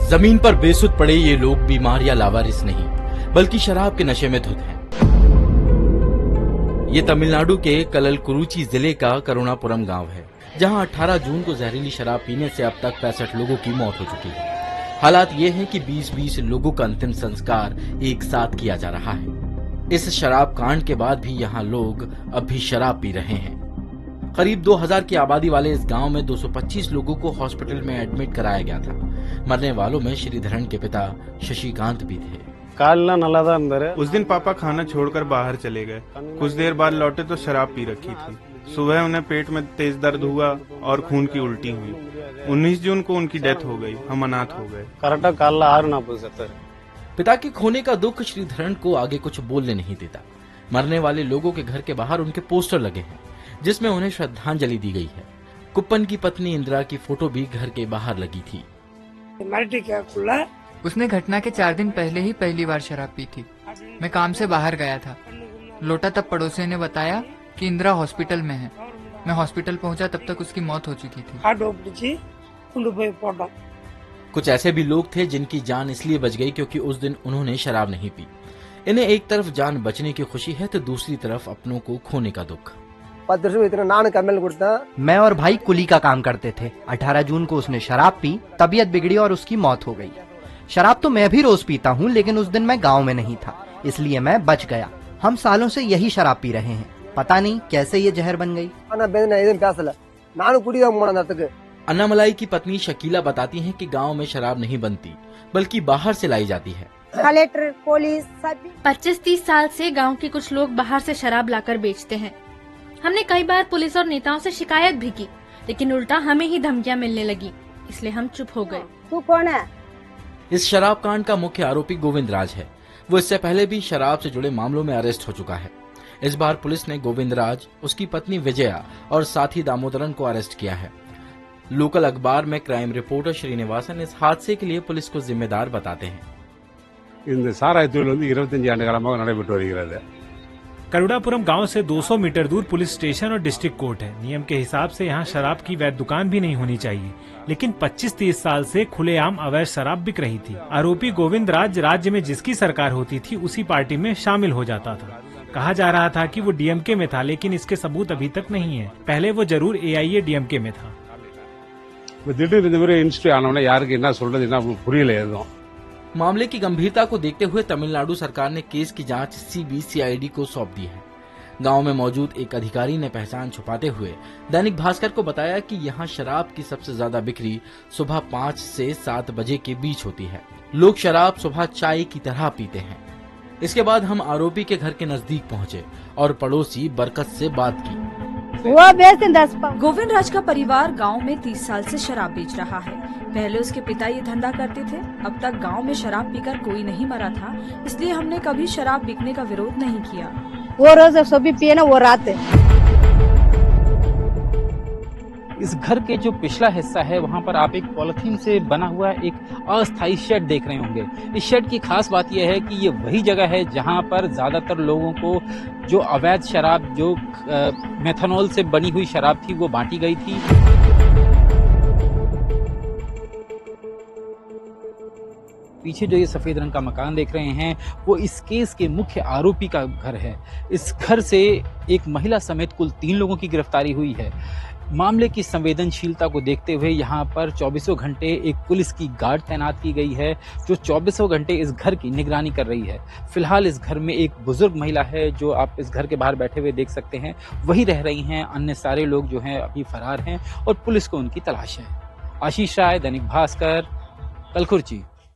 जमीन पर बेसुध पड़े ये लोग बीमार या लावारिस नहीं, बल्कि शराब के नशे में धुत हैं। ये तमिलनाडु के कललकुरुची जिले का करुणापुरम गांव है, जहां 18 जून को जहरीली शराब पीने से अब तक 65 लोगों की मौत हो चुकी है। हालात ये हैं कि 20-20 लोगों का अंतिम संस्कार एक साथ किया जा रहा है। इस शराब कांड के बाद भी यहाँ लोग अब भी शराब पी रहे हैं। करीब 2000 की आबादी वाले इस गांव में 225 लोगों को हॉस्पिटल में एडमिट कराया गया था। मरने वालों में श्रीधरन के पिता शशिकांत भी थे। उस दिन पापा खाना छोड़कर बाहर चले गए। कुछ देर बाद लौटे तो शराब पी रखी थी। सुबह उन्हें पेट में तेज दर्द हुआ और खून की उल्टी हुई। 19 जून को उनकी डेथ हो गई। हम अनाथ हो गए। पिता के खोने का दुख श्रीधरन को आगे कुछ बोलने नहीं देता। मरने वाले लोगों के घर के बाहर उनके पोस्टर लगे हैं, जिसमें उन्हें श्रद्धांजलि दी गई है। कुप्पन की पत्नी इंदिरा की फोटो भी घर के बाहर लगी थी। उसने घटना के 4 दिन पहले ही पहली बार शराब पी थी। मैं काम से बाहर गया था। लौटा तब पड़ोसी ने बताया कि इंदिरा हॉस्पिटल में है। मैं हॉस्पिटल पहुंचा तब तक उसकी मौत हो चुकी थी। कुछ ऐसे भी लोग थे जिनकी जान इसलिए बच गई क्योंकि उस दिन उन्होंने शराब नहीं पी। इन्हें एक तरफ जान बचने की खुशी है तो दूसरी तरफ अपनों को खोने का दुख। मैं और भाई कुली का काम करते थे। 18 जून को उसने शराब पी, तबीयत बिगड़ी और उसकी मौत हो गई। शराब तो मैं भी रोज पीता हूँ, लेकिन उस दिन मैं गांव में नहीं था, इसलिए मैं बच गया। हम सालों से यही शराब पी रहे हैं, पता नहीं कैसे ये जहर बन गई। अन्नामलाई की पत्नी शकीला बताती हैं कि गांव में शराब नहीं बनती, बल्कि बाहर से लाई जाती है। कलेक्टर, पुलिस सभी 25-30 साल से गांव के कुछ लोग बाहर से शराब लाकर बेचते हैं। हमने कई बार पुलिस और नेताओं से शिकायत भी की, लेकिन उल्टा हमें ही धमकियां मिलने लगी, इसलिए हम चुप हो गए। तू कौन है? इस शराब कांड का मुख्य आरोपी गोविंद राज है। वो इससे पहले भी शराब से जुड़े मामलों में अरेस्ट हो चुका है। इस बार पुलिस ने गोविंद राज, उसकी पत्नी विजया और साथी दामोदरन को अरेस्ट किया है। लोकल अखबार में क्राइम रिपोर्टर श्रीनिवासन इस हादसे के लिए पुलिस को जिम्मेदार बताते हैं। करुणापुरम गांव से 200 मीटर दूर पुलिस स्टेशन और डिस्ट्रिक्ट कोर्ट है। नियम के हिसाब से यहां शराब की वैध दुकान भी नहीं होनी चाहिए, लेकिन 25-30 साल से खुलेआम अवैध शराब बिक रही थी। आरोपी गोविंद राज राज्य में जिसकी सरकार होती थी उसी पार्टी में शामिल हो जाता था। कहा जा रहा था कि वो डीएमके में था, लेकिन इसके सबूत अभी तक नहीं है। पहले वो जरूर AIADMK में था। मामले की गंभीरता को देखते हुए तमिलनाडु सरकार ने केस की जांच CBCID को सौंप दी है। गांव में मौजूद एक अधिकारी ने पहचान छुपाते हुए दैनिक भास्कर को बताया कि यहां शराब की सबसे ज्यादा बिक्री सुबह 5 से 7 बजे के बीच होती है। लोग शराब सुबह चाय की तरह पीते हैं। इसके बाद हम आरोपी के घर के नजदीक पहुंचे और पड़ोसी बरकत से बात की। वो बेचते 10 पाव। गोविंद राज का परिवार गांव में 30 साल से शराब बेच रहा है। पहले उसके पिता ये धंधा करते थे। अब तक गांव में शराब पीकर कोई नहीं मरा था, इसलिए हमने कभी शराब बिकने का विरोध नहीं किया। वो रोज सभी पिए ना, वो रात इस घर के जो पिछला हिस्सा है वहाँ पर आप एक पॉलिथीन से बना हुआ एक अस्थायी शेड देख रहे होंगे। इस शेड की खास बात यह है कि ये वही जगह है जहाँ पर ज्यादातर लोगों को जो अवैध शराब, जो मेथनॉल से बनी हुई शराब थी, वो बांटी गई थी। पीछे जो ये सफेद रंग का मकान देख रहे हैं वो इस केस के मुख्य आरोपी का घर है। इस घर से एक महिला समेत कुल 3 लोगों की गिरफ्तारी हुई है। मामले की संवेदनशीलता को देखते हुए यहाँ पर 24 घंटे एक पुलिस की गार्ड तैनात की गई है, जो 24 घंटे इस घर की निगरानी कर रही है। फिलहाल इस घर में एक बुजुर्ग महिला है जो आप इस घर के बाहर बैठे हुए देख सकते हैं, वही रह रही हैं। अन्य सारे लोग जो हैं अभी फरार हैं और पुलिस को उनकी तलाश है। आशीष राय, दैनिक भास्कर, कलकुर्ची।